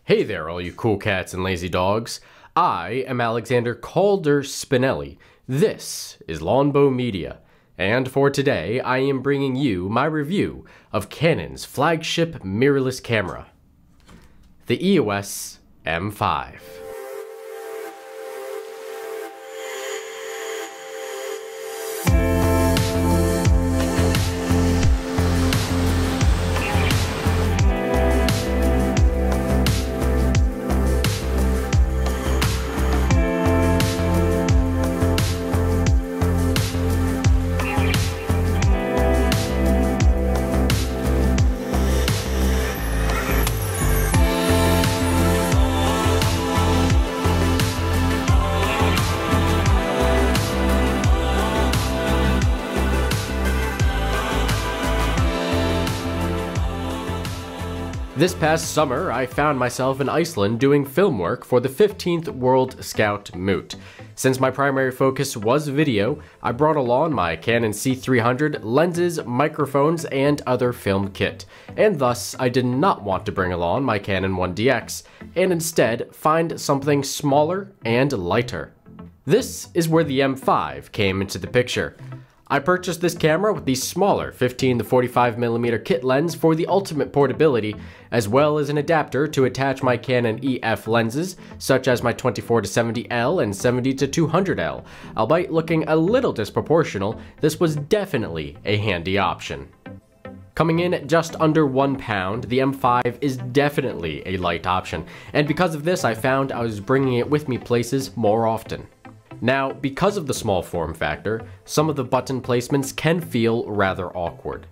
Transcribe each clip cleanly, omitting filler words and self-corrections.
Hey there, all you cool cats and lazy dogs. I am Alexander Calder Spinelli. This is Longbow Media, and for today I am bringing you my review of Canon's flagship mirrorless camera, the EOS M5. This past summer, I found myself in Iceland doing film work for the 15th World Scout Moot. Since my primary focus was video, I brought along my Canon C300, lenses, microphones, and other film kit, and thus I did not want to bring along my Canon 1DX, and instead find something smaller and lighter. This is where the M5 came into the picture. I purchased this camera with the smaller 15 to 45mm kit lens for the ultimate portability, as well as an adapter to attach my Canon EF lenses, such as my 24 to 70L and 70 to 200L. Albeit looking a little disproportional, this was definitely a handy option. Coming in at just under 1 pound, the M5 is definitely a light option, and because of this I found I was bringing it with me places more often. Now, because of the small form factor, some of the button placements can feel rather awkward.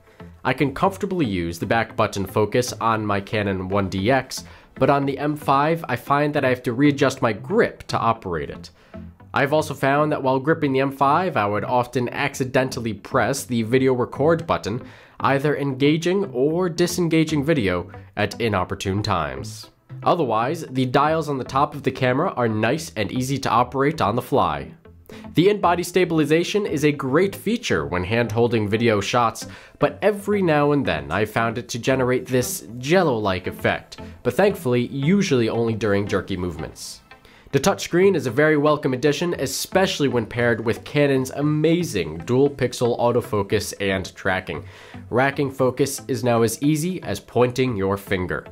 I can comfortably use the back button focus on my Canon 1DX, but on the M5 I find that I have to readjust my grip to operate it. I've also found that while gripping the M5 I would often accidentally press the video record button, either engaging or disengaging video at inopportune times. Otherwise, the dials on the top of the camera are nice and easy to operate on the fly. The in-body stabilization is a great feature when hand-holding video shots, but every now and then I found it to generate this jello-like effect, but thankfully usually only during jerky movements. The touchscreen is a very welcome addition, especially when paired with Canon's amazing dual-pixel autofocus and tracking. Racking focus is now as easy as pointing your finger.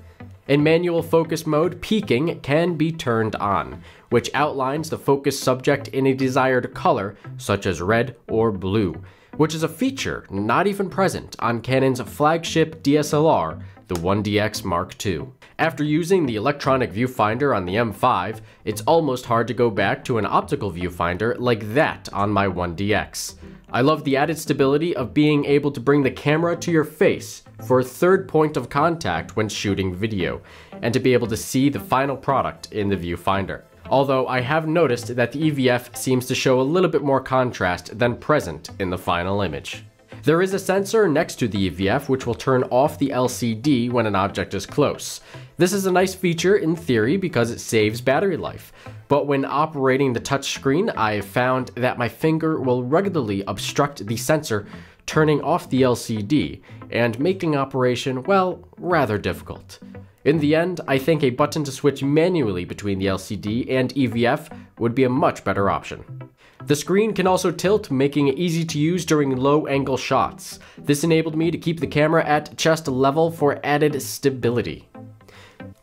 In manual focus mode, peaking can be turned on, which outlines the focus subject in a desired color, such as red or blue, which is a feature not even present on Canon's flagship DSLR, the 1DX Mark II. After using the electronic viewfinder on the M5, it's almost hard to go back to an optical viewfinder like that on my 1DX. I love the added stability of being able to bring the camera to your face for a third point of contact when shooting video, and to be able to see the final product in the viewfinder. Although I have noticed that the EVF seems to show a little bit more contrast than present in the final image. There is a sensor next to the EVF which will turn off the LCD when an object is close. This is a nice feature in theory because it saves battery life, but when operating the touchscreen I have found that my finger will regularly obstruct the sensor, turning off the LCD and making operation, well, rather difficult. In the end, I think a button to switch manually between the LCD and EVF would be a much better option. The screen can also tilt, making it easy to use during low-angle shots. This enabled me to keep the camera at chest level for added stability.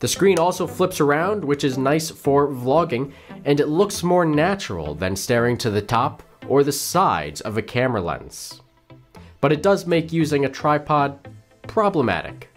The screen also flips around, which is nice for vlogging, and it looks more natural than staring to the top or the sides of a camera lens. But it does make using a tripod problematic.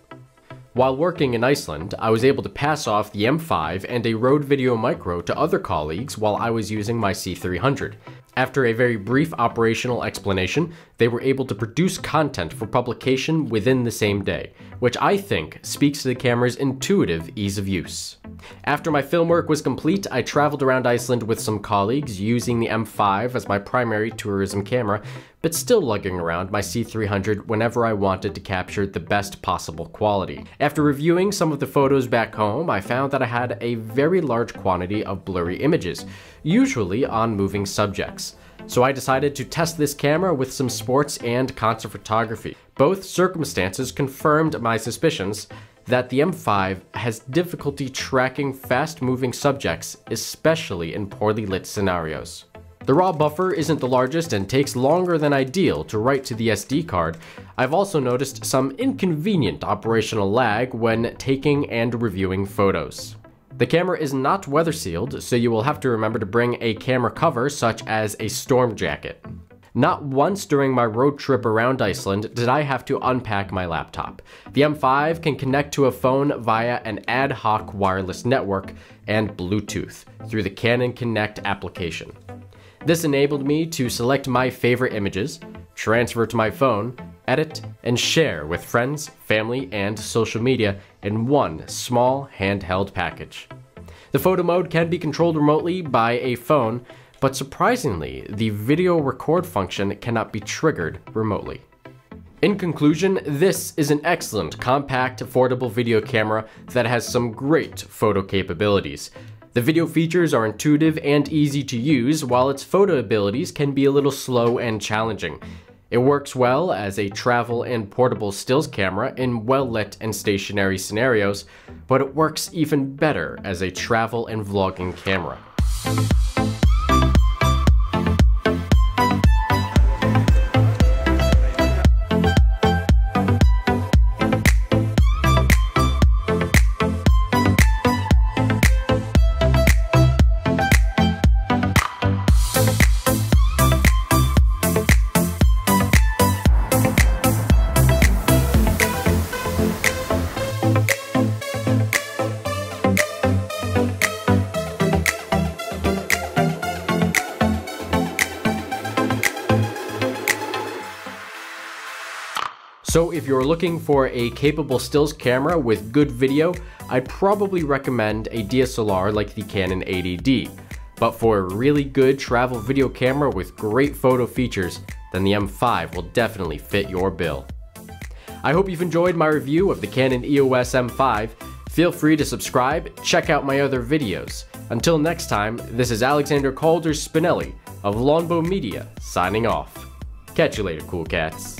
While working in Iceland, I was able to pass off the M5 and a Rode Video Micro to other colleagues while I was using my C300. After a very brief operational explanation, they were able to produce content for publication within the same day, which I think speaks to the camera's intuitive ease of use. After my film work was complete, I traveled around Iceland with some colleagues using the M5 as my primary tourism camera, but still lugging around my C300 whenever I wanted to capture the best possible quality. After reviewing some of the photos back home, I found that I had a very large quantity of blurry images, usually on moving subjects. So I decided to test this camera with some sports and concert photography. Both circumstances confirmed my suspicions that the M5 has difficulty tracking fast-moving subjects, especially in poorly lit scenarios. The raw buffer isn't the largest and takes longer than ideal to write to the SD card. I've also noticed some inconvenient operational lag when taking and reviewing photos. The camera is not weather sealed, so you will have to remember to bring a camera cover such as a storm jacket. Not once during my road trip around Iceland did I have to unpack my laptop. The M5 can connect to a phone via an ad hoc wireless network and Bluetooth through the Canon Connect application. This enabled me to select my favorite images, transfer to my phone, edit, and share with friends, family, and social media in one small handheld package. The photo mode can be controlled remotely by a phone, but surprisingly, the video record function cannot be triggered remotely. In conclusion, this is an excellent, compact, affordable video camera that has some great photo capabilities. The video features are intuitive and easy to use, while its photo abilities can be a little slow and challenging. It works well as a travel and portable stills camera in well-lit and stationary scenarios, but it works even better as a travel and vlogging camera. So if you're looking for a capable stills camera with good video, I'd probably recommend a DSLR like the Canon 80D. But for a really good travel video camera with great photo features, then the M5 will definitely fit your bill. I hope you've enjoyed my review of the Canon EOS M5. Feel free to subscribe, check out my other videos. Until next time, this is Alexander Calder Spinelli of Longbow Media signing off. Catch you later, cool cats.